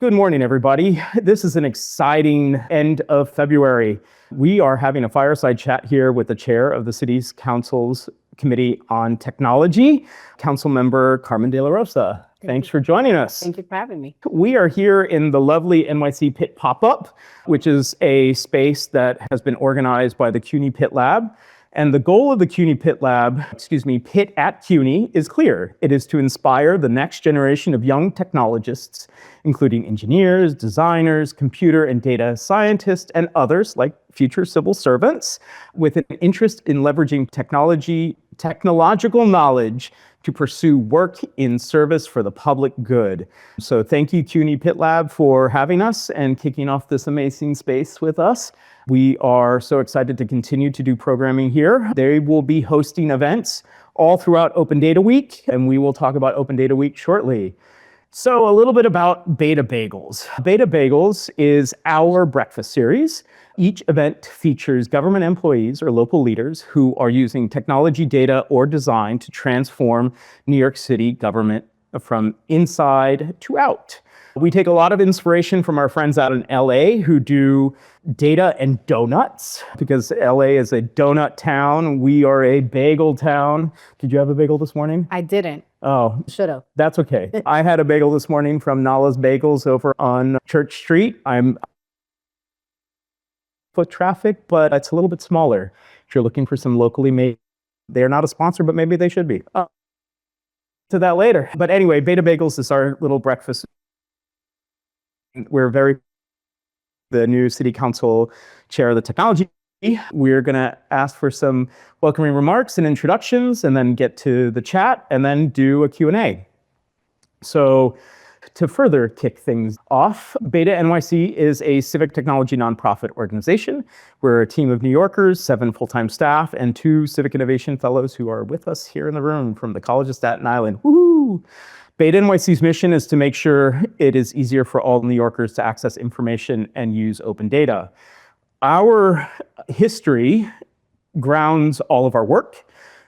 Good morning, everybody. This is an exciting end of February. We are having a fireside chat here with the chair of the City's Council's Committee on Technology, Councilmember Carmen de la Rosa. Thanks for joining us. Thank you for having me. We are here in the lovely NYC Pit Pop-Up, which is a space that has been organized by the CUNY Pit Lab. And the goal of the CUNY Pit Lab, Pit at CUNY, is clear. It is to inspire the next generation of young technologists, including engineers, designers, computer and data scientists, and others like future civil servants, with an interest in leveraging technological knowledge to pursue work in service for the public good. So thank you, CUNY Pit Lab, for having us and kicking off this amazing space with us. We are so excited to continue to do programming here. They will be hosting events all throughout Open Data Week, and we will talk about Open Data Week shortly. So a little bit about BetaBagels. BetaBagels is our breakfast series. Each event features government employees or local leaders who are using technology, data, or design to transform New York City government from inside to out. We take a lot of inspiration from our friends out in LA who do data and donuts, because LA is a donut town. We are a bagel town. Did you have a bagel this morning? I didn't. Oh, Should have. That's okay. I had a bagel this morning from Nala's Bagels over on Church Street. I'm foot traffic, but it's a little bit smaller. If you're looking for some locally made, they're not a sponsor, but maybe they should be. To that later. But anyway, BetaBagels is our little breakfast. We're the new City Council Chair of the Technology. We're going to ask for some welcoming remarks and introductions, and then get to the chat, and then do a Q&A. So to further kick things off, BetaNYC is a civic technology nonprofit organization. We're a team of New Yorkers, 7 full-time staff, and 2 civic innovation fellows who are with us here in the room from the College of Staten Island. Woo! BetaNYC's mission is to make sure it is easier for all New Yorkers to access information and use open data. Our history grounds all of our work.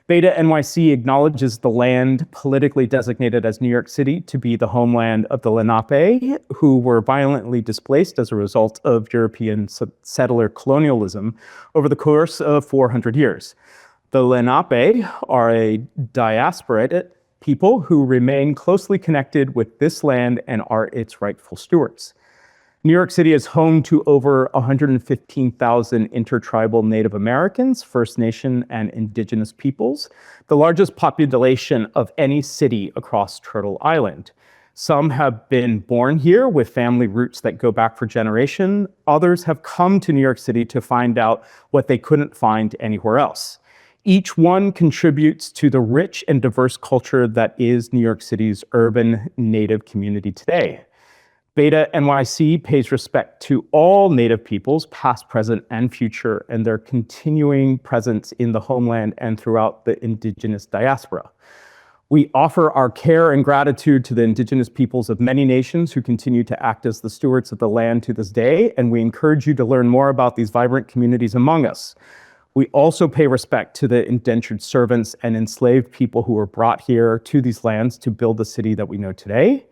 BetaNYC acknowledges the land politically designated as New York City to be the homeland of the Lenape, who were violently displaced as a result of European settler colonialism over the course of 400 years. The Lenape are a diaspora people who remain closely connected with this land and are its rightful stewards. New York City is home to over 115,000 intertribal Native Americans, First Nation, and Indigenous peoples, the largest population of any city across Turtle Island. Some have been born here with family roots that go back for generations. Others have come to New York City to find out what they couldn't find anywhere else. Each one contributes to the rich and diverse culture that is New York City's urban Native community today. BetaNYC pays respect to all Native peoples, past, present, and future, and their continuing presence in the homeland and throughout the Indigenous diaspora. We offer our care and gratitude to the Indigenous peoples of many nations who continue to act as the stewards of the land to this day, and we encourage you to learn more about these vibrant communities among us. We also pay respect to the indentured servants and enslaved people who were brought here to these lands to build the city that we know today.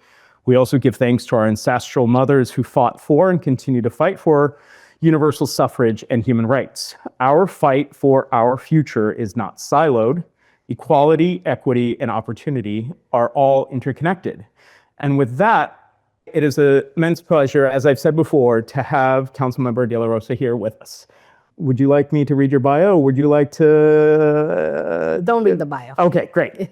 We also give thanks to our ancestral mothers who fought for and continue to fight for universal suffrage and human rights. Our fight for our future is not siloed. Equality, equity, and opportunity are all interconnected. And with that, it is an immense pleasure, as I've said before, to have Councilmember de la Rosa here with us. Would you like me to read your bio? Would you like to... Don't read the bio. Okay, great.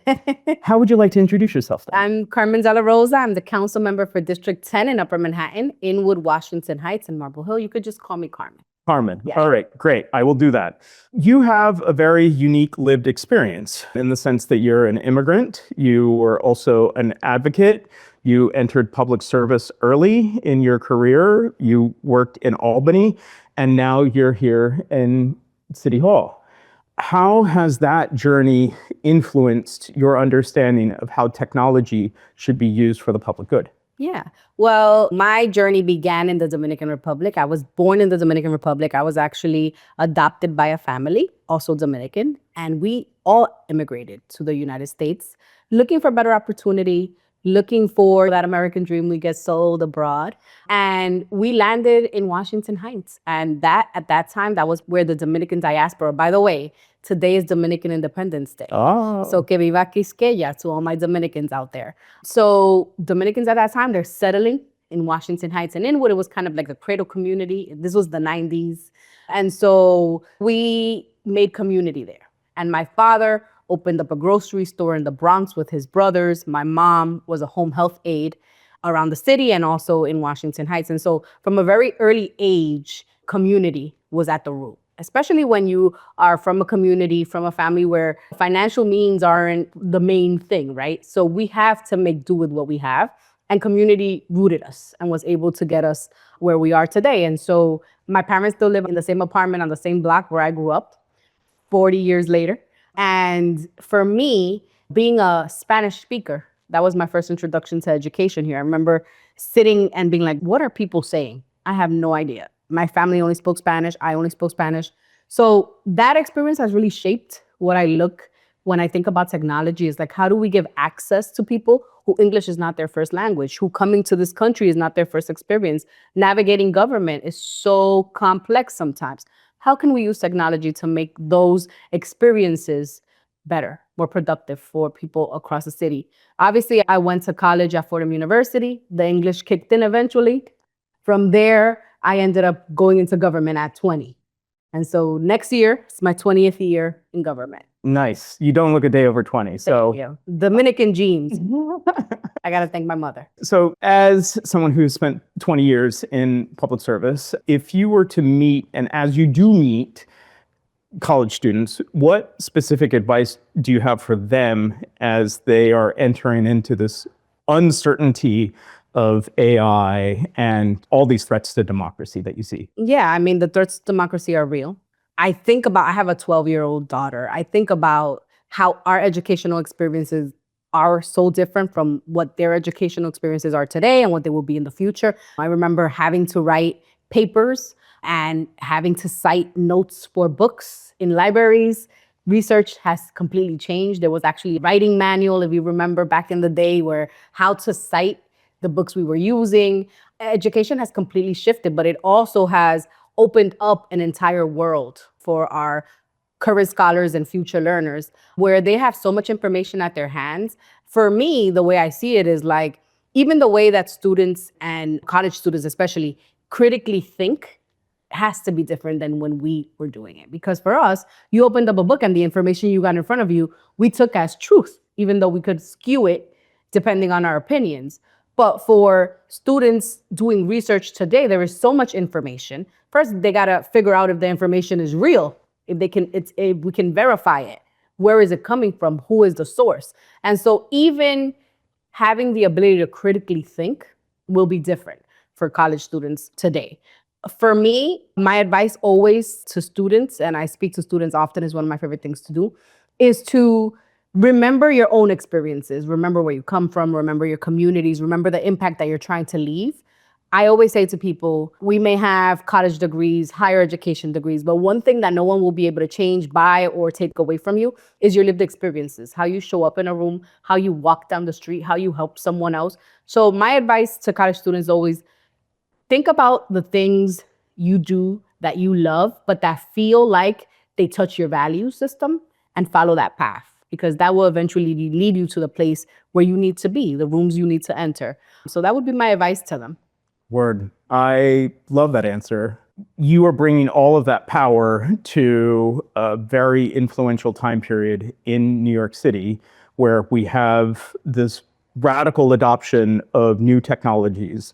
How would you like to introduce yourself then? I'm Carmen de la Rosa. I'm the council member for District 10 in Upper Manhattan, Inwood, Washington Heights, and Marble Hill. You could just call me Carmen. Carmen. Yeah. All right, great. I will do that. You have a very unique lived experience in the sense that you're an immigrant. You were also an advocate. You entered public service early in your career. You worked in Albany, and now you're here in City Hall. How has that journey influenced your understanding of how technology should be used for the public good? Yeah. Well, my journey began in the Dominican Republic. I was born in the Dominican Republic. I was actually adopted by a family, also Dominican, and we all immigrated to the United States looking for better opportunity, looking for that American dream we get sold abroad. And we landed in Washington Heights. And that, at that time, that was where the Dominican diaspora, by the way, today is Dominican Independence Day. Oh. So que viva Quisqueya to all my Dominicans out there. So Dominicans at that time, they're settling in Washington Heights and Inwood. It was kind of like a cradle community. This was the 90s. And so we made community there. And my father opened up a grocery store in the Bronx with his brothers. My mom was a home health aide around the city and also in Washington Heights. And so from a very early age, community was at the root, especially when you are from a community, from a family where financial means aren't the main thing, right? So we have to make do with what we have. And community rooted us and was able to get us where we are today. And so my parents still live in the same apartment on the same block where I grew up 40 years later. And for me, being a Spanish speaker, that was my first introduction to education here. I remember sitting and being like, what are people saying? I have no idea. My family only spoke Spanish. I only spoke Spanish. So that experience has really shaped what I look when I think about technology, is like, how do we give access to people who English is not their first language, who coming to this country is not their first experience? Navigating government is so complex sometimes. How can we use technology to make those experiences better, more productive for people across the city? Obviously, I went to college at Fordham University. The English kicked in eventually. From there, I ended up going into government at 20. And so next year, it's my 20th year in government. Nice. You don't look a day over 20. So Thank you. Dominican genes. I got to thank my mother. So as someone who's spent 20 years in public service, if you were to meet, and as you do meet college students, what specific advice do you have for them as they are entering into this uncertainty of AI and all these threats to democracy that you see? Yeah, I mean, the threats to democracy are real. I have a 12-year-old daughter. I think about how our educational experiences are so different from what their educational experiences are today and what they will be in the future. I remember having to write papers and having to cite notes for books in libraries. Research has completely changed. There was actually a writing manual, if you remember back in the day, where how to cite the books we were using. Education has completely shifted, but it also has opened up an entire world for our current scholars and future learners, where they have so much information at their hands. For me, the way I see it is like, even the way that students and college students especially critically think has to be different than when we were doing it. Because for us, you opened up a book and the information you got in front of you, we took as truth, even though we could skew it depending on our opinions. But for students doing research today, there is so much information. First, they gotta figure out if the information is real, if we can verify it. Where is it coming from? Who is the source? And so even having the ability to critically think will be different for college students today. For me, my advice always to students, and I speak to students often, is one of my favorite things to do, is to remember your own experiences. Remember where you come from, remember your communities, remember the impact that you're trying to leave. I always say to people, we may have college degrees, higher education degrees, but one thing that no one will be able to change, buy, or take away from you is your lived experiences, how you show up in a room, how you walk down the street, how you help someone else. So my advice to college students is always think about the things you do that you love, but that feel like they touch your value system, and follow that path, because that will eventually lead you to the place where you need to be, the rooms you need to enter. So that would be my advice to them. Word. I love that answer. You are bringing all of that power to a very influential time period in New York City, where we have this radical adoption of new technologies.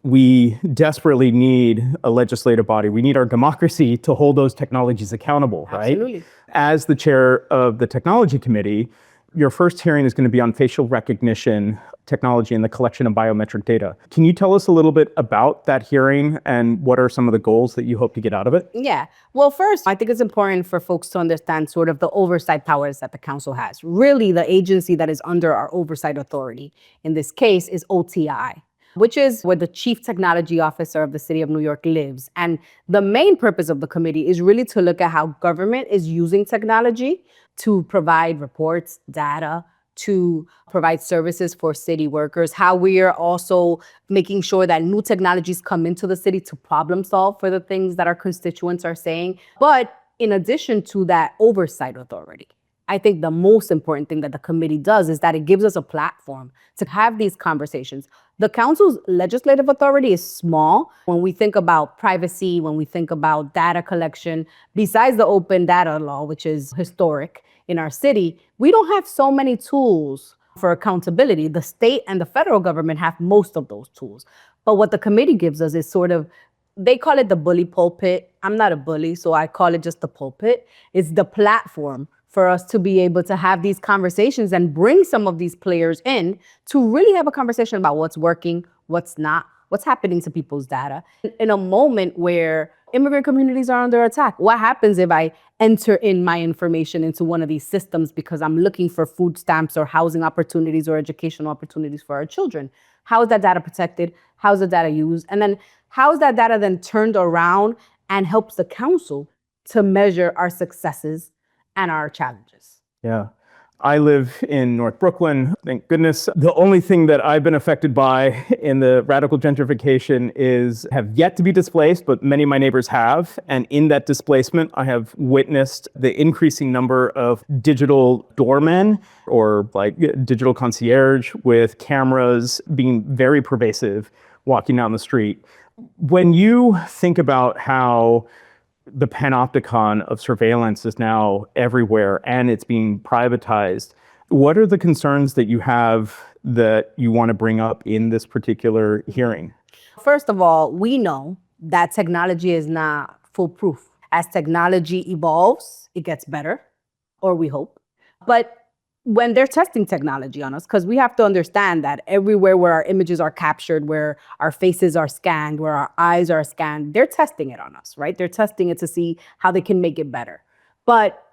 We desperately need a legislative body. We need our democracy to hold those technologies accountable, right? Absolutely. As the chair of the technology committee, your first hearing is going to be on facial recognition technology and the collection of biometric data. Can you tell us a little bit about that hearing and what are some of the goals that you hope to get out of it? Yeah. Well, first, I think it's important for folks to understand sort of the oversight powers that the council has. Really, the agency that is under our oversight authority in this case is OTI, which is where the Chief Technology Officer of the City of New York lives. And the main purpose of the committee is really to look at how government is using technology to provide reports, data, to provide services for city workers, how we are also making sure that new technologies come into the city to problem solve for the things that our constituents are saying. But in addition to that oversight authority, I think the most important thing that the committee does is that it gives us a platform to have these conversations. The council's legislative authority is small when we think about privacy, when we think about data collection. Besides the open data law, which is historic in our city, we don't have so many tools for accountability. The state and the federal government have most of those tools. But what the committee gives us is sort of, they call it the bully pulpit. I'm not a bully, so I call it just the pulpit. It's the platform for us to be able to have these conversations and bring some of these players in to really have a conversation about what's working, what's not, what's happening to people's data. In a moment where immigrant communities are under attack, what happens if I enter in my information into one of these systems because I'm looking for food stamps or housing opportunities or educational opportunities for our children? How is that data protected? How is the data used? And then how is that data then turned around and helps the council to measure our successes and our challenges? Yeah. I live in North Brooklyn, thank goodness. The only thing that I've been affected by in the radical gentrification is have yet to be displaced, but many of my neighbors have. And in that displacement, I have witnessed the increasing number of digital doormen or like digital concierge with cameras being very pervasive walking down the street. When you think about how the panopticon of surveillance is now everywhere and it's being privatized, what are the concerns that you have that you want to bring up in this particular hearing? First of all, we know that technology is not foolproof. As technology evolves, it gets better, or we hope. But when they're testing technology on us, because we have to understand that everywhere where our images are captured, where our faces are scanned, where our eyes are scanned, they're testing it on us, right? They're testing it to see how they can make it better. But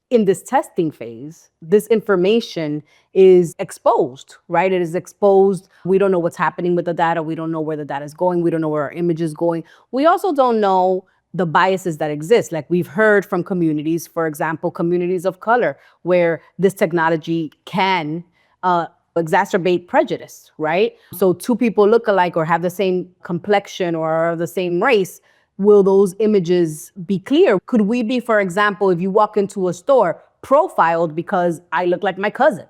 in this testing phase, this information is exposed, right? It is exposed. We don't know what's happening with the data. We don't know where the data is going. We don't know where our image is going. We also don't know the biases that exist. Like we've heard from communities, for example, communities of color, where this technology can exacerbate prejudice, right? So two people look alike or have the same complexion or are the same race. Will those images be clear? Could we be, for example, if you walk into a store, profiled because I look like my cousin?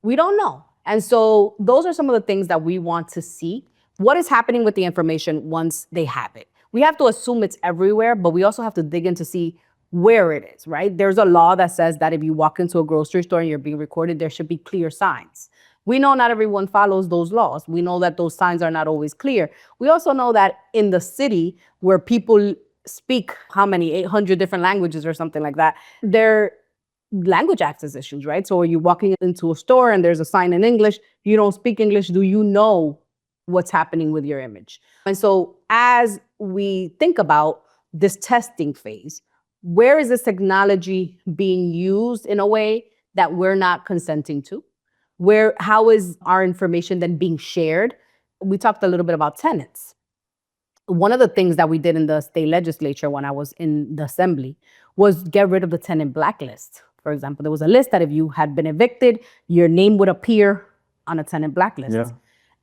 We don't know. And so those are some of the things that we want to see. What is happening with the information once they have it? We have to assume it's everywhere, but we also have to dig in to see where it is, right? There's a law that says that if you walk into a grocery store and you're being recorded, there should be clear signs. We know not everyone follows those laws. We know that those signs are not always clear. We also know that in the city where people speak, how many, 800 different languages or something like that, there language access issues, right? So you're walking into a store and there's a sign in English, you don't speak English, do you know what's happening with your image? And so as we think about this testing phase, where is this technology being used in a way that we're not consenting to? How is our information then being shared? We talked a little bit about tenants. One of the things that we did in the state legislature when I was in the assembly was get rid of the tenant blacklist. For example, there was a list that if you had been evicted, your name would appear on a tenant blacklist. Yeah.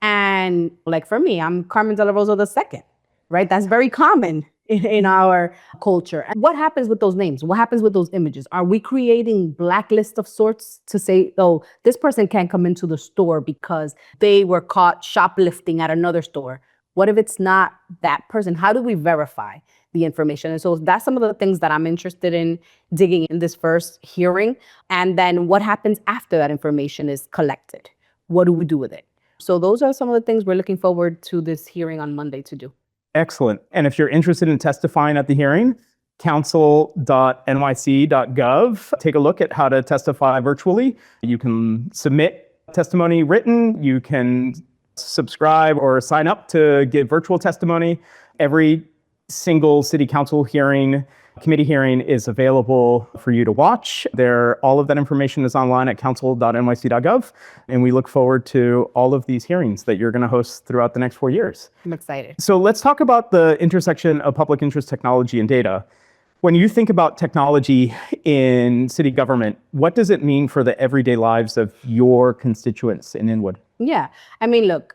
And like for me, I'm Carmen de la Rosa II, right? That's very common in our culture. And what happens with those names? What happens with those images? Are we creating blacklists of sorts to say, oh, this person can't come into the store because they were caught shoplifting at another store? What if it's not that person? How do we verify the information? And so that's some of the things that I'm interested in digging in this first hearing. And then what happens after that information is collected? What do we do with it? So those are some of the things we're looking forward to this hearing on Monday to do. Excellent. And if you're interested in testifying at the hearing, council.nyc.gov. Take a look at how to testify virtually. You can submit testimony written. You can subscribe or sign up to give virtual testimony. Every single city council hearing, committee hearing is available for you to watch. All of that information is online at council.nyc.gov. And we look forward to all of these hearings that you're going to host throughout the next 4 years. I'm excited. So let's talk about the intersection of public interest technology and data. When you think about technology in city government, what does it mean for the everyday lives of your constituents in Inwood? Yeah. I mean, look,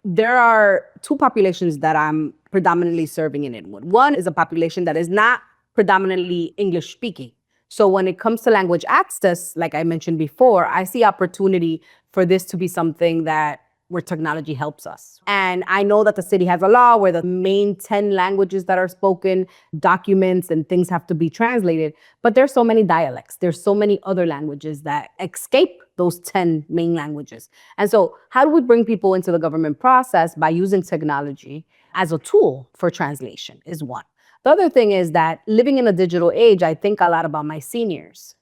there are two populations that I'm predominantly serving in Inwood. One is a population that is not predominantly English speaking. So when it comes to language access, like I mentioned before, I see opportunity for this to be something that where technology helps us. And I know that the city has a law where the main 10 languages that are spoken, documents and things have to be translated, but there's so many dialects. There's so many other languages that escape those 10 main languages. And so how do we bring people into the government process by using technology as a tool for translation is one. The other thing is that living in a digital age, I think a lot about my seniors.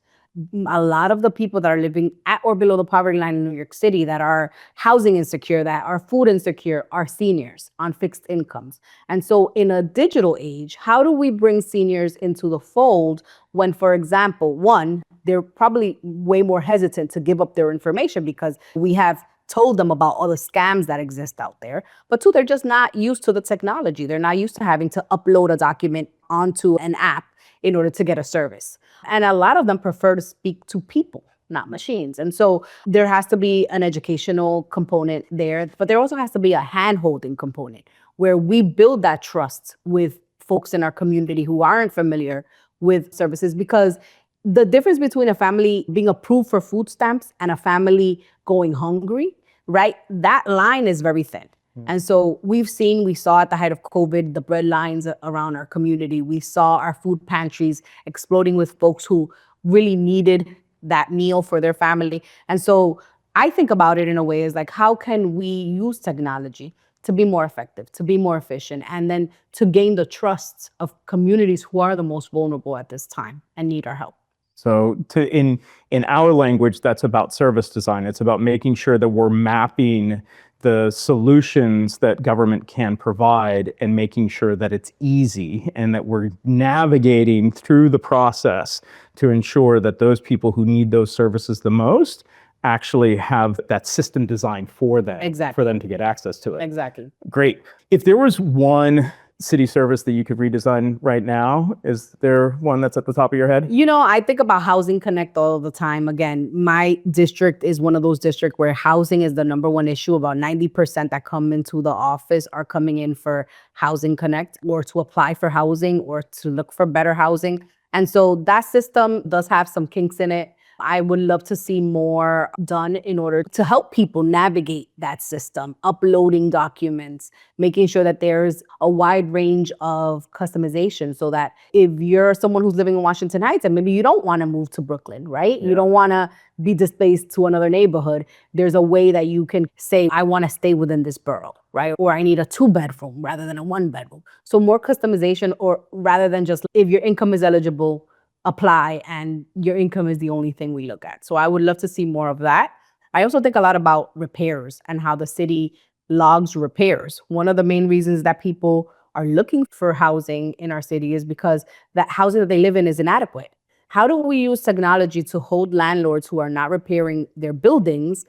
A lot of the people that are living at or below the poverty line in New York City that are housing insecure, that are food insecure, are seniors on fixed incomes. And so in a digital age, how do we bring seniors into the fold when, for example, one, they're probably way more hesitant to give up their information because we have told them about all the scams that exist out there. But two, they're just not used to the technology. They're not used to having to upload a document onto an app in order to get a service. And a lot of them prefer to speak to people, not machines. And so there has to be an educational component there, but there also has to be a hand-holding component where we build that trust with folks in our community who aren't familiar with services, because the difference between a family being approved for food stamps and a family going hungry, right? That line is very thin. And so we saw at the height of COVID, the bread lines around our community. We saw our food pantries exploding with folks who really needed that meal for their family. And so I think about it in a way as like, how can we use technology to be more effective, to be more efficient, and then to gain the trust of communities who are the most vulnerable at this time and need our help. So in our language, that's about service design. It's about making sure that we're mapping the solutions that government can provide and making sure that it's easy and that we're navigating through the process to ensure that those people who need those services the most actually have that system designed for them, Exactly. for them to get access to it. Exactly. Great. If there was one city service that you could redesign right now, is there one that's at the top of your head? You know, I think about Housing Connect all the time. Again, my district is one of those districts where housing is the number one issue. About 90% that come into the office are coming in for Housing Connect or to apply for housing or to look for better housing. And so that system does have some kinks in it. I would love to see more done in order to help people navigate that system, uploading documents, making sure that there's a wide range of customization so that if you're someone who's living in Washington Heights and maybe you don't want to move to Brooklyn, right? Yeah. You don't want to be displaced to another neighborhood. There's a way that you can say, I want to stay within this borough, right? Or I need a 2-bedroom rather than a 1-bedroom. So more customization, or rather than just if your income is eligible, apply, and your income is the only thing we look at. So I would love to see more of that. I also think a lot about repairs and how the city logs repairs. One of the main reasons that people are looking for housing in our city is because that housing that they live in is inadequate. How do we use technology to hold landlords who are not repairing their buildings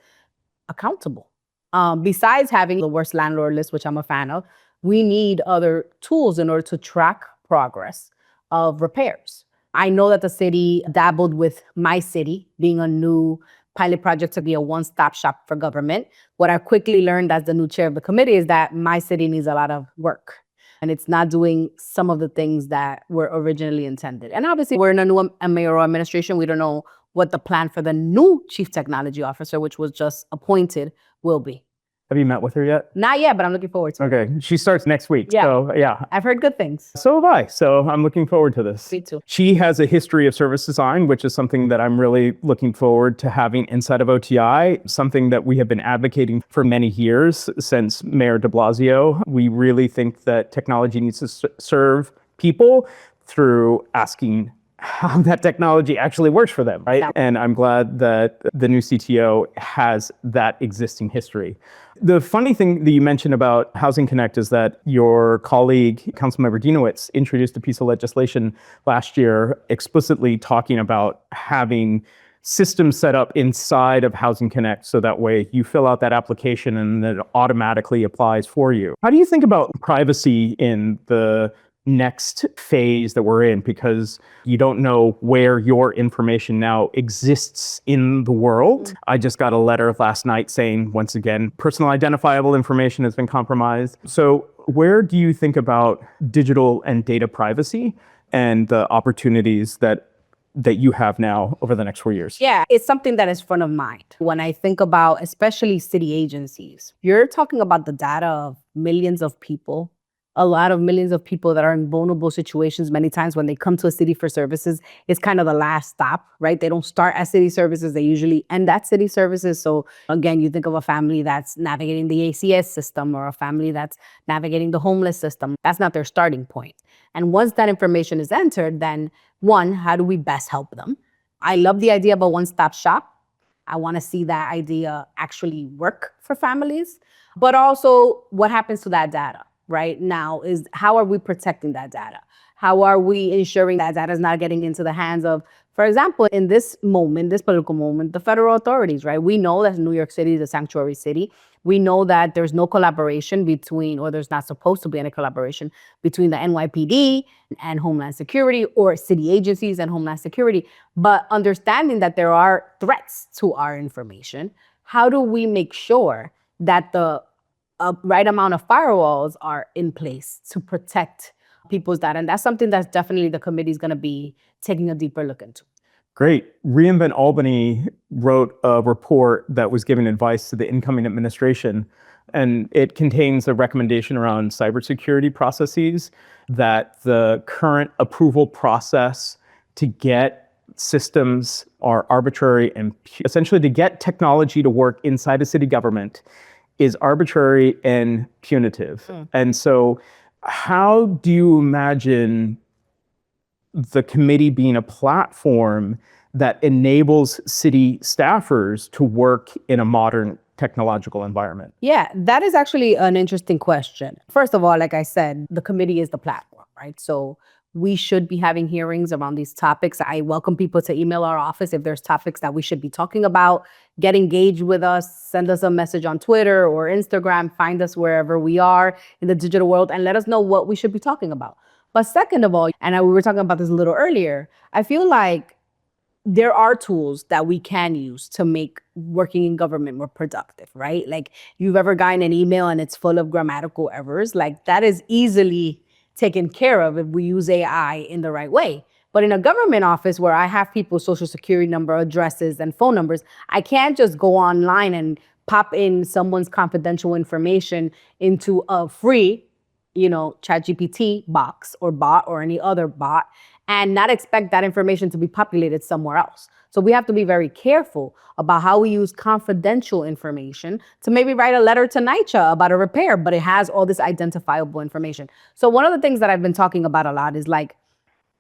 accountable? Besides having the worst landlord list, which I'm a fan of, we need other tools in order to track progress of repairs. I know that the city dabbled with My City being a new pilot project to be a one-stop shop for government. What I quickly learned as the new chair of the committee is that My City needs a lot of work, and it's not doing some of the things that were originally intended. And obviously, we're in a new mayoral administration. We don't know what the plan for the new chief technology officer, which was just appointed, will be. Have you met with her yet? Not yet, but I'm looking forward to it. Okay, she starts next week. Yeah. So yeah. I've heard good things. So have I. So I'm looking forward to this. Me too. She has a history of service design, which is something that I'm really looking forward to having inside of OTI, something that we have been advocating for many years since Mayor de Blasio. We really think that technology needs to serve people through asking how that technology actually works for them, right? Yeah. And I'm glad that the new CTO has that existing history. The funny thing that you mentioned about Housing Connect is that your colleague, Councilmember Dinowitz, introduced a piece of legislation last year explicitly talking about having systems set up inside of Housing Connect so that way you fill out that application and it automatically applies for you. How do you think about privacy in the next phase that we're in, because you don't know where your information now exists in the world. I just got a letter last night saying, once again, personal identifiable information has been compromised. So where do you think about digital and data privacy and the opportunities that you have now over the next 4 years? Yeah, it's something that is front of mind. When I think about especially city agencies, you're talking about the data of millions of people, a lot of millions of people that are in vulnerable situations. Many times when they come to a city for services, it's kind of the last stop, right? They don't start at city services, they usually end at city services. So again, you think of a family that's navigating the ACS system or a family that's navigating the homeless system. That's not their starting point. And once that information is entered, then one, how do we best help them? I love the idea of a one-stop shop. I want to see that idea actually work for families. But also, what happens to that data right now is how are we protecting that data? How are we ensuring that data is not getting into the hands of, for example, in this moment, this political moment, the federal authorities, right? We know that New York City is a sanctuary city. We know that there's no collaboration between, or there's not supposed to be any collaboration between the NYPD and Homeland Security, or city agencies and Homeland Security. But understanding that there are threats to our information, how do we make sure that the right amount of firewalls are in place to protect people's data? And that's something that's definitely the committee is going to be taking a deeper look into. Great. reInvent Albany wrote a report that was giving advice to the incoming administration, and it contains a recommendation around cybersecurity processes, that the current approval process to get systems are arbitrary, and essentially to get technology to work inside a city government is arbitrary and punitive. And so how do you imagine the committee being a platform that enables city staffers to work in a modern technological environment? Yeah, that is actually an interesting question. First of all, like I said, the committee is the platform, right? So we should be having hearings around these topics. I welcome people to email our office if there's topics that we should be talking about. Get engaged with us, send us a message on Twitter or Instagram, find us wherever we are in the digital world, and let us know what we should be talking about. But second of all, and we were talking about this a little earlier, I feel like there are tools that we can use to make working in government more productive, right? Like, you've ever gotten an email and it's full of grammatical errors, like that is easily taken care of if we use AI in the right way. But in a government office where I have people's social security number, addresses, and phone numbers, I can't just go online and pop in someone's confidential information into a free, ChatGPT box or bot or any other bot and not expect that information to be populated somewhere else. So we have to be very careful about how we use confidential information to maybe write a letter to NYCHA about a repair, but it has all this identifiable information. So one of the things that I've been talking about a lot is like,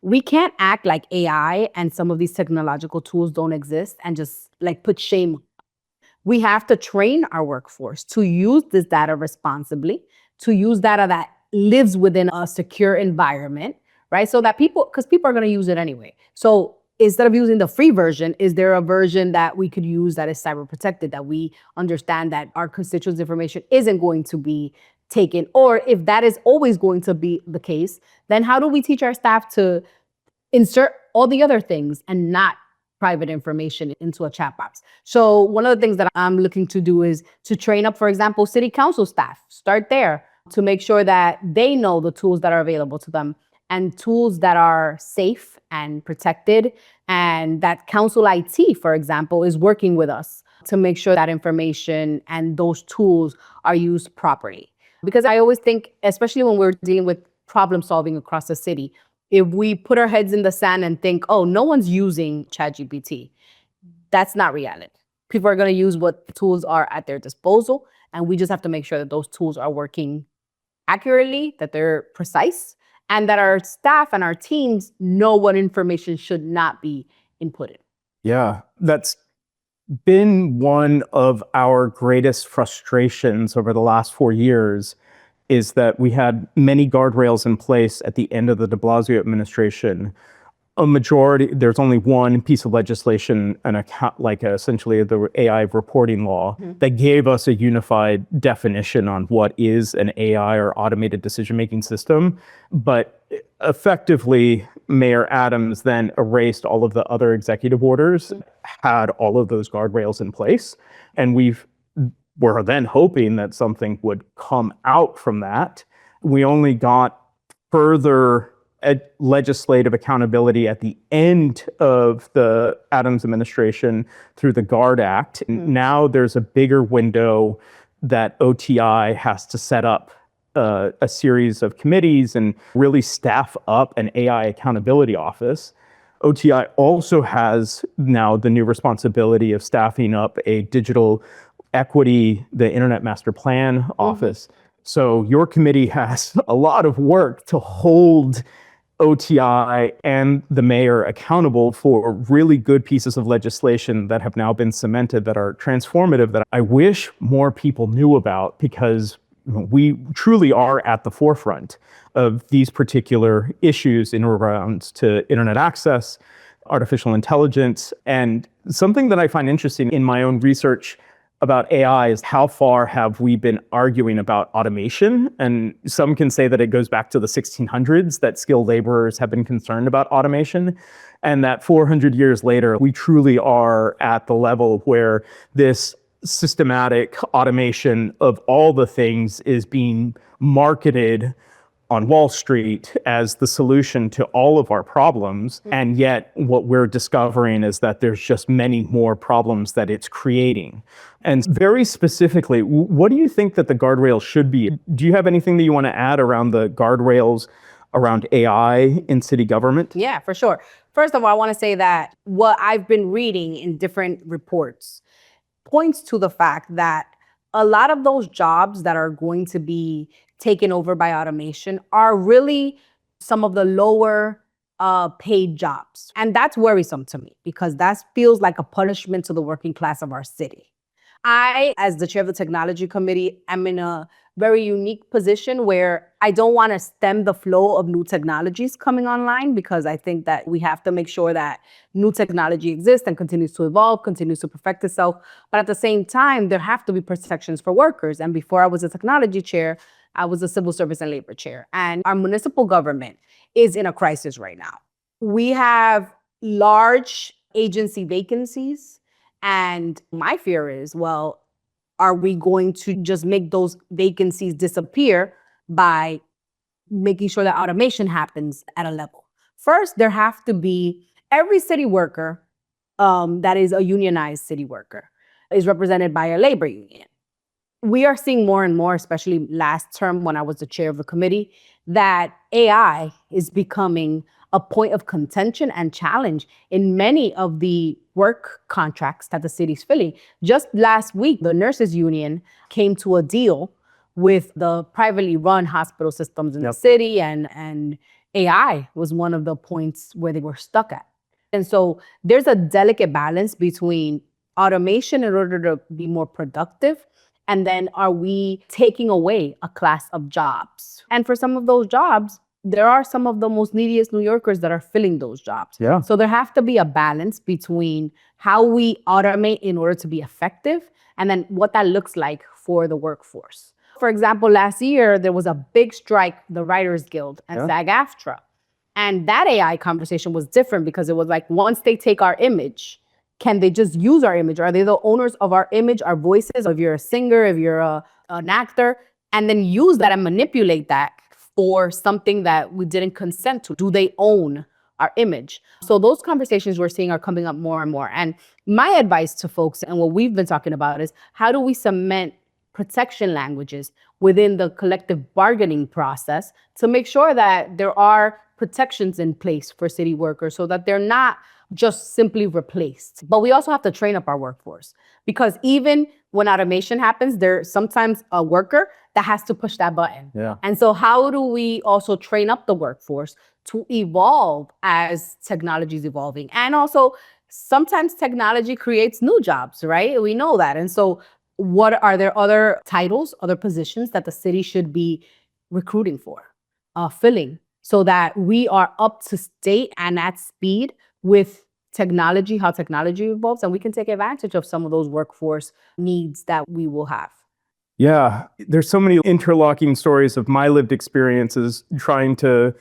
we can't act like AI and some of these technological tools don't exist and just like put shame. We have to train our workforce to use this data responsibly, to use data that lives within a secure environment, right? So that because people are going to use it anyway. So instead of using the free version, is there a version that we could use that is cyber protected, that we understand that our constituents' information isn't going to be taken? Or if that is always going to be the case, then how do we teach our staff to insert all the other things and not private information into a chat box? So one of the things that I'm looking to do is to train up, for example, city council staff. Start there to make sure that they know the tools that are available to them and tools that are safe and protected, and that council IT, for example, is working with us to make sure that information and those tools are used properly. Because I always think, especially when we're dealing with problem solving across the city, if we put our heads in the sand and think, oh, no one's using ChatGPT, that's not reality. People are going to use what tools are at their disposal, and we just have to make sure that those tools are working accurately, that they're precise, and that our staff and our teams know what information should not be inputted. Yeah, that's been one of our greatest frustrations over the last 4 years, is that we had many guardrails in place at the end of the de Blasio administration there's only one piece of legislation, essentially the AI reporting law, that gave us a unified definition on what is an AI or automated decision-making system. But effectively, Mayor Adams then erased all of the other executive orders, had all of those guardrails in place. And we're then hoping that something would come out from that. We only got further legislative accountability at the end of the Adams administration through the GUARD Act. Now there's a bigger window that OTI has to set up a series of committees and really staff up an AI accountability office. OTI also has now the new responsibility of staffing up a digital equity, the Internet Master Plan office. So your committee has a lot of work to hold OTI and the mayor accountable for really good pieces of legislation that have now been cemented, that are transformative, that I wish more people knew about, because we truly are at the forefront of these particular issues in around to internet access, artificial intelligence. And something that I find interesting in my own research about AI is how far have we been arguing about automation? And some can say that it goes back to the 1600s, that skilled laborers have been concerned about automation, and that 400 years later, we truly are at the level where this systematic automation of all the things is being marketed on Wall Street as the solution to all of our problems. And yet what we're discovering is that there's just many more problems that it's creating. And very specifically, what do you think that the guardrails should be? Do you have anything that you want to add around the guardrails around AI in city government? Yeah, for sure. First of all, I want to say that what I've been reading in different reports points to the fact that a lot of those jobs that are going to be taken over by automation are really some of the lower paid jobs. And that's worrisome to me, because that feels like a punishment to the working class of our city. I, as the chair of the technology committee, am in a very unique position where I don't want to stem the flow of new technologies coming online, because I think that we have to make sure that new technology exists and continues to evolve, continues to perfect itself. But at the same time, there have to be protections for workers. And before I was a technology chair, I was a civil service and labor chair. And our municipal government is in a crisis right now. We have large agency vacancies. And my fear is, well, are we going to just make those vacancies disappear by making sure that automation happens at a level? First, there have to be every city worker that is a unionized city worker is represented by a labor union. We are seeing more and more, especially last term when I was the chair of the committee, that AI is becoming a point of contention and challenge in many of the work contracts that the city's filling. Just last week, the nurses union came to a deal with the privately run hospital systems in the city, and AI was one of the points where they were stuck at. And so there's a delicate balance between automation in order to be more productive, and then are we taking away a class of jobs? And for some of those jobs, there are some of the most neediest New Yorkers that are filling those jobs. Yeah. So there have to be a balance between how we automate in order to be effective, and then what that looks like for the workforce. For example, last year, there was a big strike, the Writers Guild and SAG-AFTRA. And that AI conversation was different, because it was like, once they take our image, can they just use our image? Are they the owners of our image, our voices? If you're a singer, if you're an actor, and then use that and manipulate that for something that we didn't consent to? Do they own our image? So those conversations we're seeing are coming up more and more. And my advice to folks, and what we've been talking about, is how do we cement protection languages within the collective bargaining process to make sure that there are protections in place for city workers so that they're not just simply replaced. But we also have to train up our workforce, because even when automation happens, there's sometimes a worker that has to push that button. Yeah. And so how do we also train up the workforce to evolve as technology is evolving? And also, sometimes technology creates new jobs, right? We know that. And so what are there other titles, other positions that the city should be recruiting for, filling, so that we are up to date and at speed with technology, how technology evolves, and we can take advantage of some of those workforce needs that we will have. Yeah, there's so many interlocking stories of my lived experiences trying to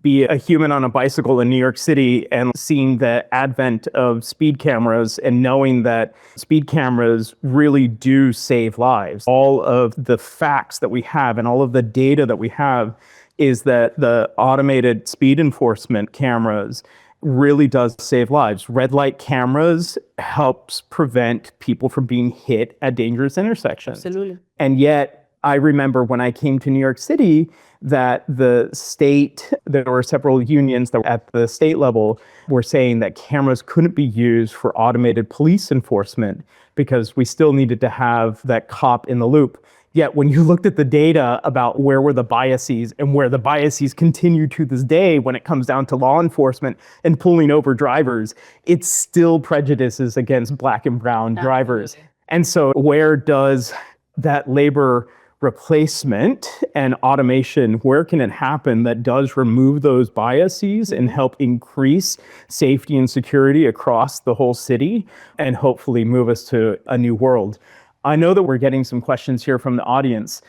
be a human on a bicycle in New York City and seeing the advent of speed cameras and knowing that speed cameras really do save lives. All of the facts that we have and all of the data that we have is that the automated speed enforcement cameras really does save lives. Red light cameras helps prevent people from being hit at dangerous intersections. Absolutely. And yet, I remember when I came to New York City that the state, there were several unions that at the state level were saying that cameras couldn't be used for automated police enforcement because we still needed to have that cop in the loop. Yet when you looked at the data about where were the biases and where the biases continue to this day when it comes down to law enforcement and pulling over drivers, it still prejudices against Black and brown drivers. And so where does that labor replacement and automation, where can it happen that does remove those biases and help increase safety and security across the whole city and hopefully move us to a new world? I know that we're getting some questions here from the audience,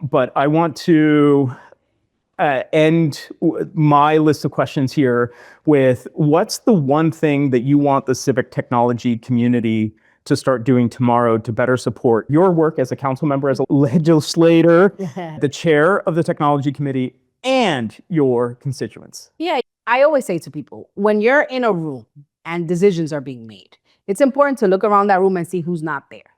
but I want to end my list of questions here with what's the one thing that you want the civic technology community to start doing tomorrow to better support your work as a council member, as a legislator, the chair of the technology committee, and your constituents? Yeah, I always say to people, when you're in a room and decisions are being made, it's important to look around that room and see who's not there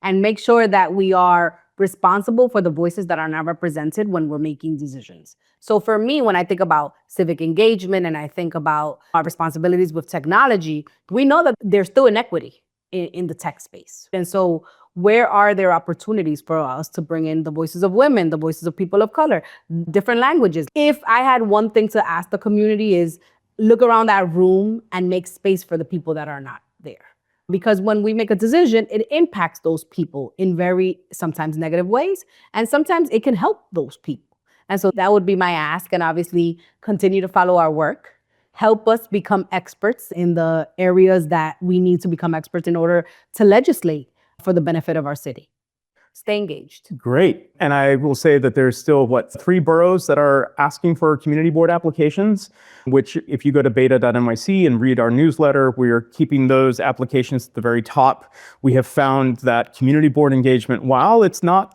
and make sure that we are responsible for the voices that are not represented when we're making decisions. So for me, when I think about civic engagement and I think about our responsibilities with technology, we know that there's still inequity in the tech space. And so where are there opportunities for us to bring in the voices of women, the voices of people of color, different languages? If I had one thing to ask the community is look around that room and make space for the people that are not there. Because when we make a decision, it impacts those people in very sometimes negative ways, and sometimes it can help those people. And so that would be my ask, and obviously continue to follow our work. Help us become experts in the areas that we need to become experts in order to legislate for the benefit of our city. Stay engaged. Great. And I will say that there's still, 3 boroughs that are asking for community board applications, which if you go to beta.nyc and read our newsletter, we're keeping those applications at the very top. We have found that community board engagement, while it's not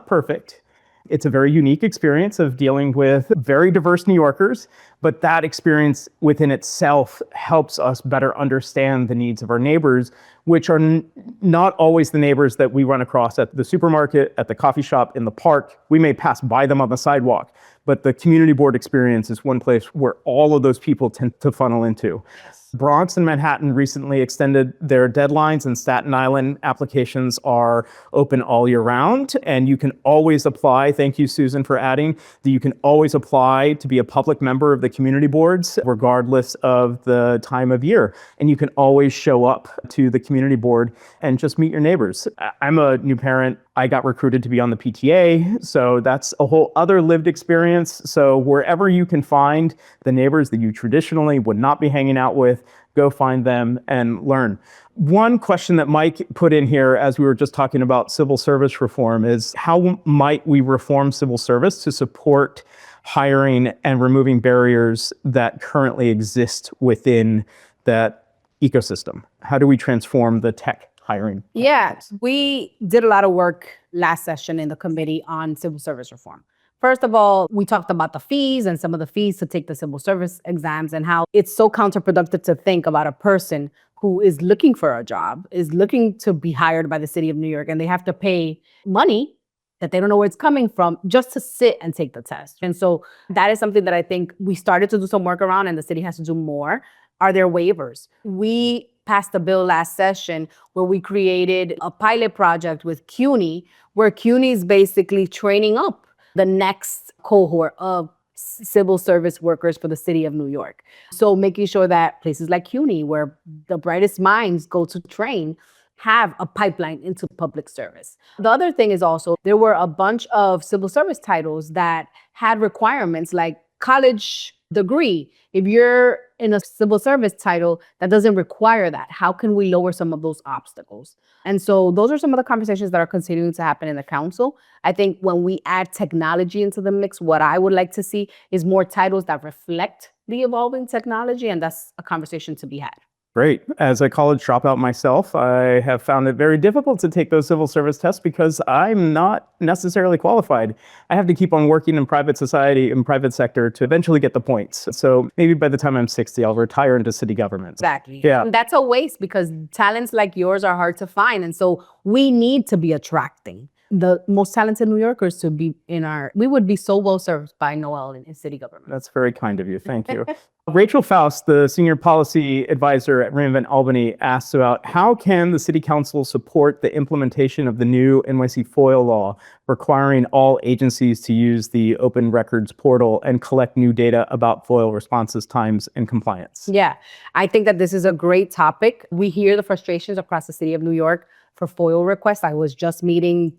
perfect, it's a very unique experience of dealing with very diverse New Yorkers, but that experience within itself helps us better understand the needs of our neighbors, which are not always the neighbors that we run across at the supermarket, at the coffee shop, in the park. We may pass by them on the sidewalk, but the community board experience is one place where all of those people tend to funnel into. Yes. Bronx and Manhattan recently extended their deadlines, and Staten Island applications are open all year round, and you can always apply. Thank you, Susan, for adding that you can always apply to be a public member of the community boards, regardless of the time of year. And you can always show up to the community board and just meet your neighbors. I'm a new parent. I got recruited to be on the PTA, so that's a whole other lived experience. So wherever you can find the neighbors that you traditionally would not be hanging out with, go find them and learn. One question that Mike put in here as we were just talking about civil service reform is how might we reform civil service to support hiring and removing barriers that currently exist within that ecosystem? How do we transform the tech hiring? Yeah, we did a lot of work last session in the committee on civil service reform. First of all, we talked about the fees and some of the fees to take the civil service exams and how it's so counterproductive to think about a person who is looking for a job, is looking to be hired by the city of New York, and they have to pay money that they don't know where it's coming from just to sit and take the test. And so that is something that I think we started to do some work around, and the city has to do more. Are there waivers? We passed a bill last session where we created a pilot project with CUNY, where CUNY is basically training up the next cohort of civil service workers for the city of New York. So making sure that places like CUNY, where the brightest minds go to train, have a pipeline into public service. The other thing is also, there were a bunch of civil service titles that had requirements like college degree, if you're in a civil service title, that doesn't require that. How can we lower some of those obstacles? And so those are some of the conversations that are continuing to happen in the council. I think when we add technology into the mix, what I would like to see is more titles that reflect the evolving technology, and that's a conversation to be had. Great. As a college dropout myself, I have found it very difficult to take those civil service tests because I'm not necessarily qualified. I have to keep on working in private society and private sector to eventually get the points. So maybe by the time I'm 60, I'll retire into city government. Exactly. Yeah. And that's a waste because talents like yours are hard to find. And so we need to be attracting the most talented New Yorkers to be we would be so well served by Noel in city government. That's very kind of you. Thank you. Rachel Faust, the Senior Policy Advisor at Reinvent Albany, asks about how can the City Council support the implementation of the new NYC FOIL law requiring all agencies to use the Open Records portal and collect new data about FOIL responses times and compliance? Yeah, I think that this is a great topic. We hear the frustrations across the city of New York for FOIL requests. I was just meeting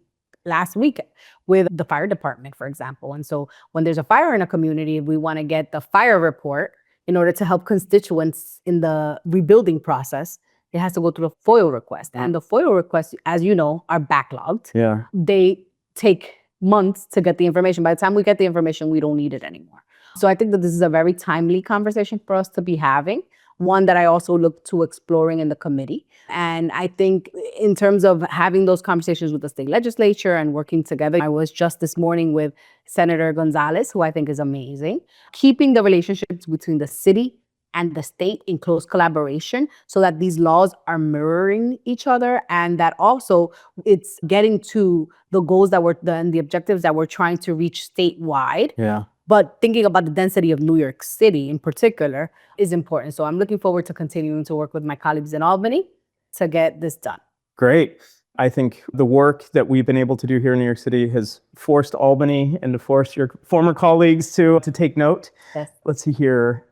last week with the fire department, for example. And so when there's a fire in a community, we want to get the fire report in order to help constituents in the rebuilding process. It has to go through a FOIL request. And the FOIL requests, as you know, are backlogged. Yeah. They take months to get the information. By the time we get the information, we don't need it anymore. So I think that this is a very timely conversation for us to be having, one that I also look to exploring in the committee. And I think in terms of having those conversations with the state legislature and working together, I was just this morning with Senator Gonzalez, who I think is amazing, keeping the relationships between the city and the state in close collaboration so that these laws are mirroring each other and that also it's getting to the goals and the objectives that we're trying to reach statewide. Yeah. But thinking about the density of New York City in particular is important. So I'm looking forward to continuing to work with my colleagues in Albany to get this done. Great. I think the work that we've been able to do here in New York City has forced Albany and to force your former colleagues to take note. Yes. Let's see here.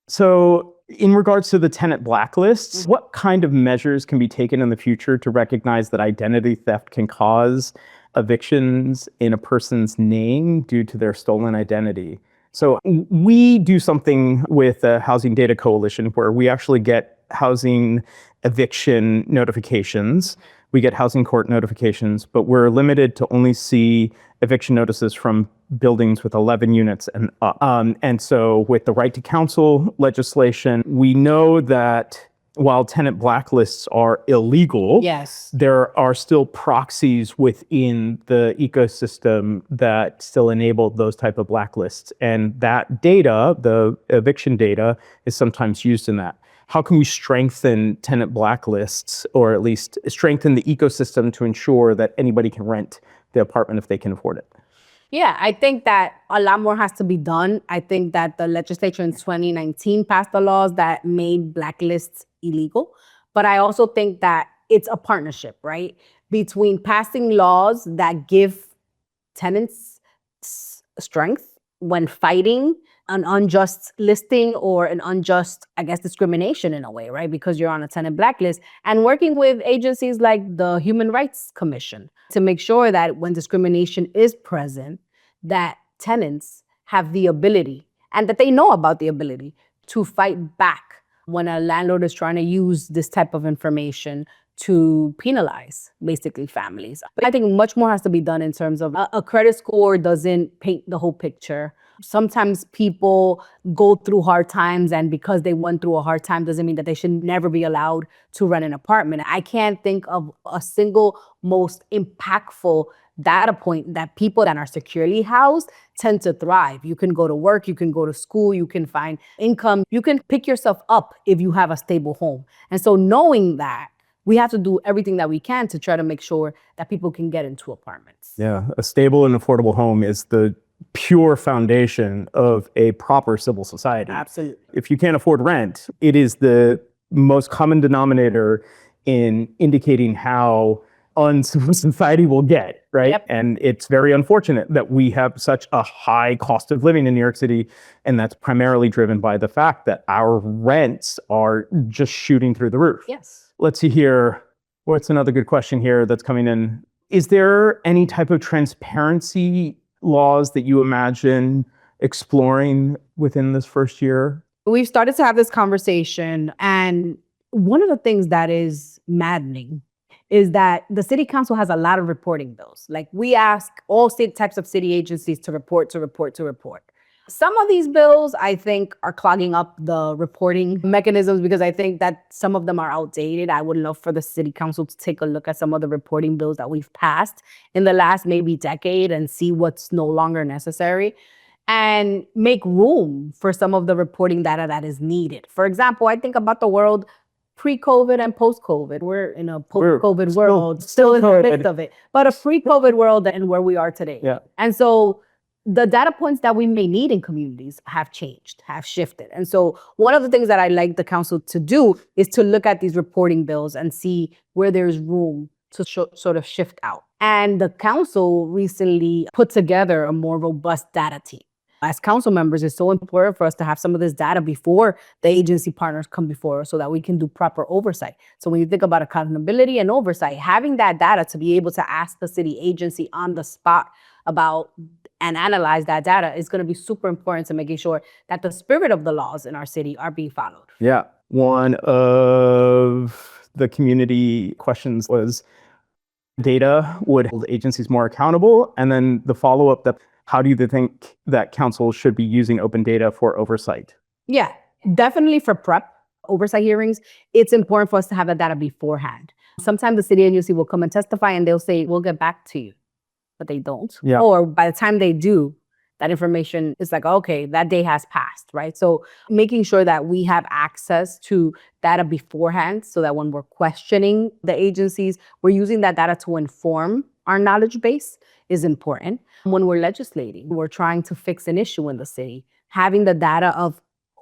So in regards to the tenant blacklists, what kind of measures can be taken in the future to recognize that identity theft can cause evictions in a person's name due to their stolen identity? So we do something with the Housing Data Coalition where we actually get housing eviction notifications. We get housing court notifications, but we're limited to only see eviction notices from buildings with 11 units. And so with the right to counsel legislation, we know that while tenant blacklists are illegal, Yes. there are still proxies within the ecosystem that still enable those type of blacklists. And that data, the eviction data, is sometimes used in that. How can we strengthen tenant blacklists, or at least strengthen the ecosystem to ensure that anybody can rent the apartment if they can afford it? Yeah, I think that a lot more has to be done. I think that the legislature in 2019 passed the laws that made blacklists illegal. But I also think that it's a partnership, right? Between passing laws that give tenants strength when fighting an unjust listing or an unjust, discrimination in a way, right? Because you're on a tenant blacklist, and working with agencies like the Human Rights Commission to make sure that when discrimination is present, that tenants have the ability and that they know about the ability to fight back when a landlord is trying to use this type of information to penalize basically families. But I think much more has to be done in terms of a credit score doesn't paint the whole picture. Sometimes people go through hard times, and because they went through a hard time doesn't mean that they should never be allowed to rent an apartment. I can't think of a single most impactful data point that people that are securely housed tend to thrive. You can go to work, you can go to school, you can find income, you can pick yourself up if you have a stable home. And so knowing that, we have to do everything that we can to try to make sure that people can get into apartments. Yeah, a stable and affordable home is the pure foundation of a proper civil society. Absolutely. If you can't afford rent, it is the most common denominator in indicating how uncivil society will get, right? Yep. And it's very unfortunate that we have such a high cost of living in New York City, and that's primarily driven by the fact that our rents are just shooting through the roof. Yes. Let's see here. What's another good question here that's coming in? Is there any type of transparency laws that you imagine exploring within this first year? We've started to have this conversation, and one of the things that is maddening is that the city council has a lot of reporting bills. Like, we ask all types of city agencies to report, to report, to report. Some of these bills, I think, are clogging up the reporting mechanisms because I think that some of them are outdated. I would love for the city council to take a look at some of the reporting bills that we've passed in the last maybe decade and see what's no longer necessary and make room for some of the reporting data that is needed. For example, I think about the world pre-COVID and post-COVID. We're in a post-COVID world, still in the midst of it, but a pre-COVID world and where we are today. Yeah. And so the data points that we may need in communities have changed, have shifted. And so one of the things that I like the council to do is to look at these reporting bills and see where there's room to sort of shift out. And the council recently put together a more robust data team. As council members, it's so important for us to have some of this data before the agency partners come before us so that we can do proper oversight. So when you think about accountability and oversight, having that data to be able to ask the city agency on the spot about and analyze that data is going to be super important to making sure that the spirit of the laws in our city are being followed. Yeah. One of the community questions was data would hold agencies more accountable. And then the follow-up, that how do you think that council should be using open data for oversight? Yeah, definitely for prep oversight hearings, it's important for us to have that data beforehand. Sometimes the city NYC will come and testify and they'll say, we'll get back to you, but they don't. Yeah. Or by the time they do, that information is like, okay, that day has passed, right? So making sure that we have access to data beforehand so that when we're questioning the agencies, we're using that data to inform our knowledge base is important. When we're legislating, we're trying to fix an issue in the city, having the data of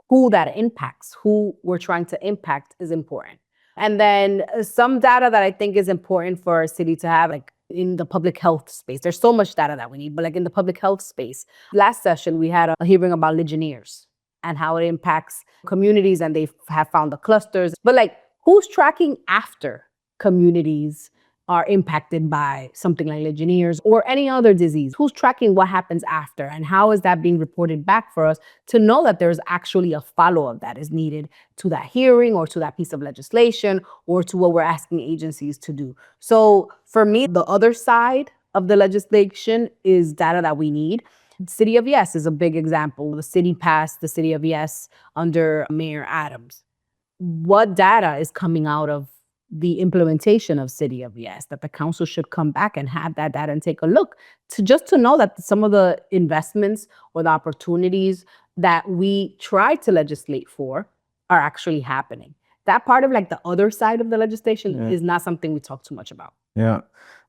who that impacts, who we're trying to impact is important. And then some data that I think is important for our city to have, like in the public health space. There's so much data that we need, but like in the public health space, last session we had a hearing about Legionnaires and how it impacts communities, and they have found the clusters. But like, who's tracking after communities are impacted by something like Legionnaires or any other disease? Who's tracking what happens after, and how is that being reported back for us to know that there's actually a follow-up that is needed to that hearing or to that piece of legislation or to what we're asking agencies to do? So for me, the other side of the legislation is data that we need. City of Yes is a big example. The city passed the City of Yes under Mayor Adams. What data is coming out of the implementation of City of Yes that the council should come back and have that data and take a look to know that some of the investments or the opportunities that we try to legislate for are actually happening? That part of like the other side of the legislation is not something we talk too much about. Yeah.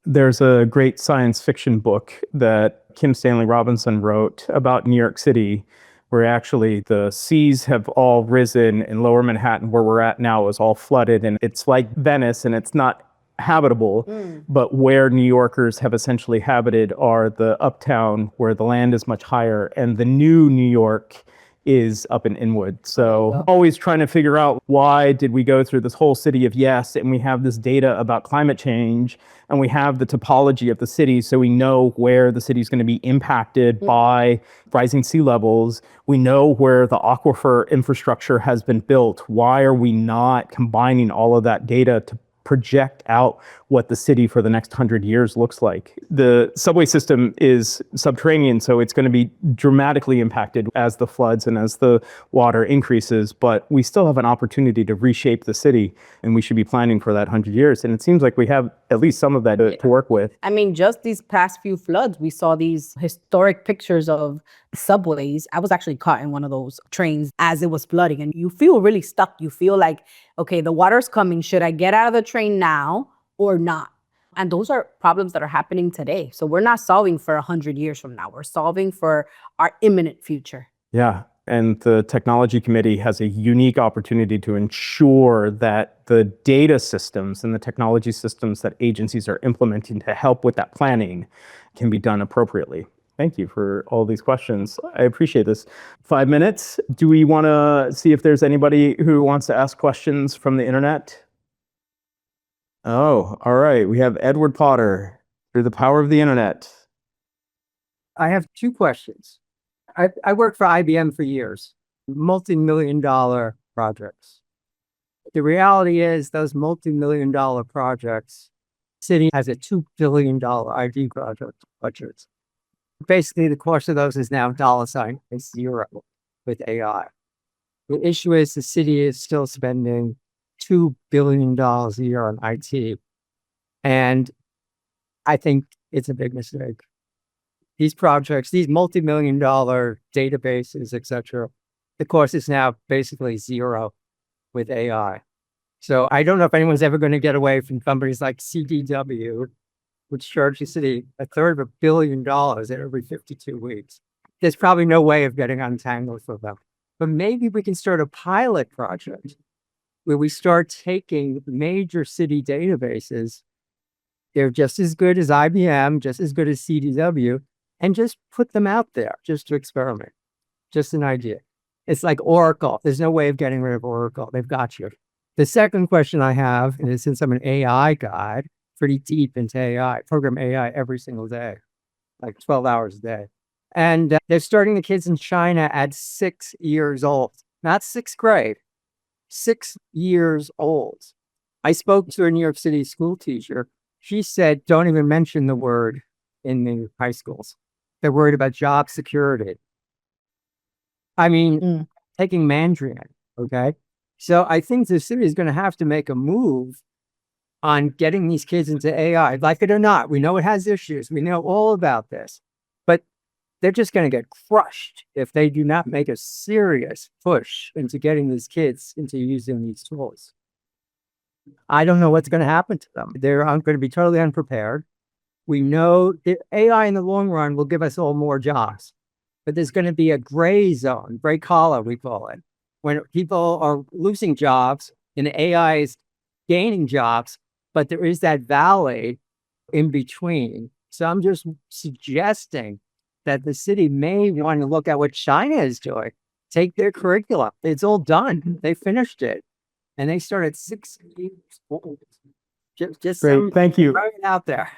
There's a great science fiction book that Kim Stanley Robinson wrote about New York City, where actually the seas have all risen in Lower Manhattan, where we're at now, is all flooded, and it's like Venice and it's not habitable. But where New Yorkers have essentially habited are the uptown, where the land is much higher, and the new New York is up in Inwood. So always trying to figure out, why did we go through this whole City of Yes, and we have this data about climate change, and we have the topology of the city, so we know where the city is going to be impacted by rising sea levels. We know where the aquifer infrastructure has been built. Why are we not combining all of that data to project out what the city for the next 100 years looks like? The subway system is subterranean, so it's going to be dramatically impacted as the floods and as the water increases, but we still have an opportunity to reshape the city, and we should be planning for that 100 years. And it seems like we have at least some of that to work with. I mean, just these past few floods, we saw these historic pictures of subways. I was actually caught in one of those trains as it was flooding, and you feel really stuck. You feel like, okay, the water's coming. Should I get out of the train now or not? And those are problems that are happening today. So we're not solving for 100 years from now. We're solving for our imminent future. Yeah. And the Technology Committee has a unique opportunity to ensure that the data systems and the technology systems that agencies are implementing to help with that planning can be done appropriately. Thank you for all these questions. I appreciate this. 5 minutes. Do we want to see if there's anybody who wants to ask questions from the internet? Oh, all right. We have Edward Potter, through the power of the internet. I have two questions. I worked for IBM for years, multi-million-dollar projects. The reality is those multi-million-dollar projects, city has a $2 billion IT project budget. Basically, the cost of those is now $ is zero with AI. The issue is the city is still spending $2 billion a year on IT. And I think it's a big mistake. These projects, these multi-million-dollar databases, etc., the cost is now basically zero with AI. So I don't know if anyone's ever going to get away from companies like CDW, which charge the city $250 million every 52 weeks. There's probably no way of getting untangled from them. But maybe we can start a pilot project where we start taking major city databases. They're just as good as IBM, just as good as CDW, and just put them out there just to experiment. Just an idea. It's like Oracle. There's no way of getting rid of Oracle. They've got you. The second question I have is, since I'm an AI guy, pretty deep into AI, program AI every single day, like 12 hours a day. And they're starting the kids in China at 6 years old, not 6th grade, 6 years old. I spoke to a New York City school teacher. She said, don't even mention the word in the high schools. They're worried about job security. I mean, taking Mandarin, okay? So I think the city is going to have to make a move on getting these kids into AI, like it or not. We know it has issues. We know all about this. But they're just going to get crushed if they do not make a serious push into getting these kids into using these tools. I don't know what's going to happen to them. They're going to be totally unprepared. We know that AI in the long run will give us all more jobs, but there's going to be a gray zone, gray collar, we call it, when people are losing jobs and AI is gaining jobs, but there is that valley in between. So I'm just suggesting that the city may want to look at what China is doing. Take their curriculum. It's all done. They finished it. And they start at 6 years old. Just Great. Thank you. Right out there.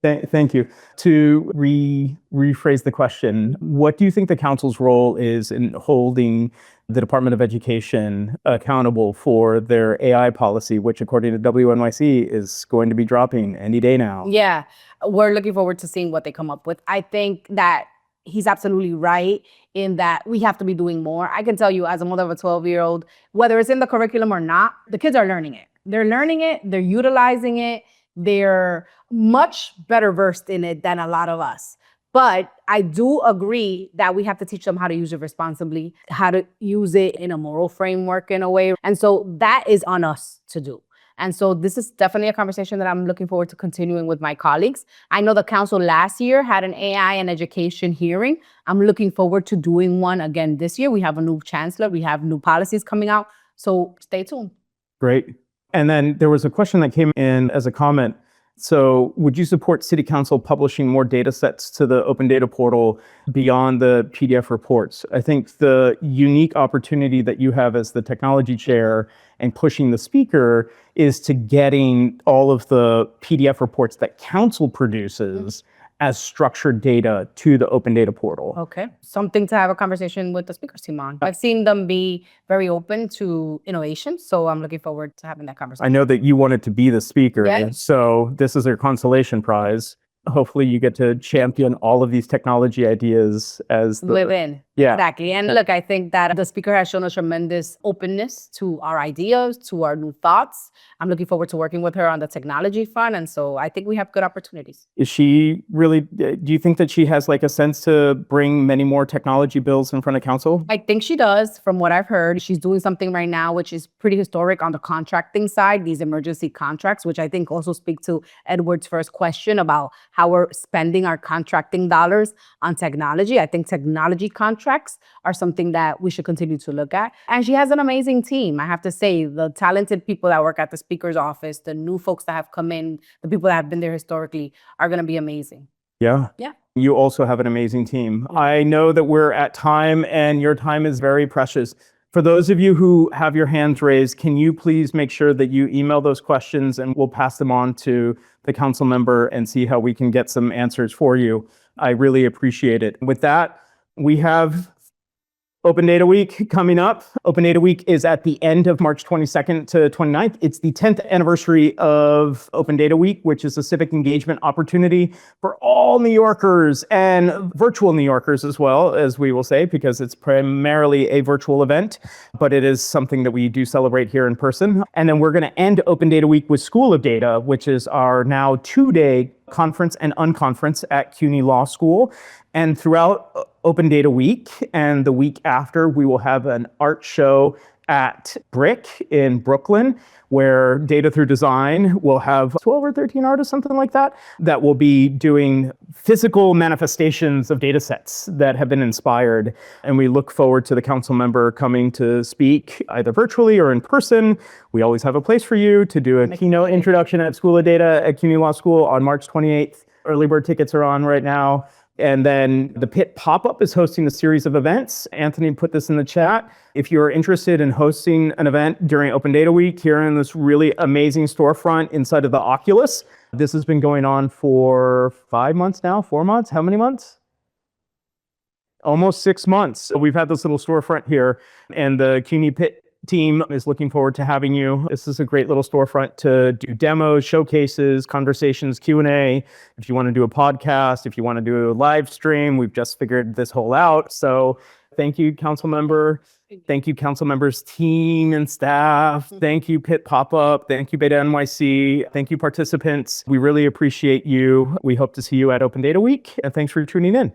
Thank you. To rephrase the question, what do you think the council's role is in holding the Department of Education accountable for their AI policy, which according to WNYC is going to be dropping any day now? Yeah, we're looking forward to seeing what they come up with. I think that he's absolutely right in that we have to be doing more. I can tell you as a mother of a 12-year-old, whether it's in the curriculum or not, the kids are learning it. They're learning it, they're utilizing it, they're much better versed in it than a lot of us. But I do agree that we have to teach them how to use it responsibly, how to use it in a moral framework in a way. And so that is on us to do. And so this is definitely a conversation that I'm looking forward to continuing with my colleagues. I know the council last year had an AI and education hearing. I'm looking forward to doing one again this year. We have a new chancellor. We have new policies coming out. So stay tuned. Great. And then there was a question that came in as a comment. So would you support City Council publishing more data sets to the open data portal beyond the PDF reports? I think the unique opportunity that you have as the technology chair and pushing the speaker is to getting all of the PDF reports that council produces as structured data to the open data portal. Okay, something to have a conversation with the speakers team on. I've seen them be very open to innovation, so I'm looking forward to having that conversation. I know that you wanted to be the speaker, Yes. so this is your consolation prize. Hopefully you get to champion all of these technology ideas as the... Within. Yeah. Exactly. And look, I think that the speaker has shown a tremendous openness to our ideas, to our new thoughts. I'm looking forward to working with her on the technology front. And so I think we have good opportunities. Is she really, do you think that she has like a sense to bring many more technology bills in front of council? I think she does, from what I've heard. She's doing something right now, which is pretty historic on the contracting side, these emergency contracts, which I think also speak to Edward's first question about how we're spending our contracting dollars on technology. I think technology contracts are something that we should continue to look at. And she has an amazing team. I have to say, the talented people that work at the speaker's office, the new folks that have come in, the people that have been there historically are going to be amazing. Yeah. Yeah. You also have an amazing team. I know that we're at time and your time is very precious. For those of you who have your hands raised, can you please make sure that you email those questions and we'll pass them on to the council member and see how we can get some answers for you. I really appreciate it. With that, we have Open Data Week coming up. Open Data Week is at the end of March 22nd to 29th. It's the 10th anniversary of Open Data Week, which is a civic engagement opportunity for all New Yorkers and virtual New Yorkers as well, as we will say, because it's primarily a virtual event, but it is something that we do celebrate here in person. And then we're going to end Open Data Week with School of Data, which is our now 2-day conference and unconference at CUNY Law School. And throughout Open Data Week and the week after, we will have an art show at Brick in Brooklyn, where Data Through Design will have 12 or 13 artists, something like that, that will be doing physical manifestations of data sets that have been inspired. And we look forward to the council member coming to speak either virtually or in person. We always have a place for you to do a keynote introduction at School of Data at CUNY Law School on March 28th. Early bird tickets are on right now. And then the Pit Pop-Up is hosting a series of events. Anthony put this in the chat. If you're interested in hosting an event during Open Data Week here in this really amazing storefront inside of the Oculus, this has been going on for 5 months now, 4 months, how many months? Almost 6 months. So we've had this little storefront here, and the CUNY Pit team is looking forward to having you. This is a great little storefront to do demos, showcases, conversations, Q&A. If you want to do a podcast, if you want to do a live stream, we've just figured this whole out. So thank you, council member. Thank you, council members, team and staff. Thank you, Pit Pop-Up. Thank you, BetaNYC. Thank you, participants. We really appreciate you. We hope to see you at Open Data Week. And thanks for tuning in.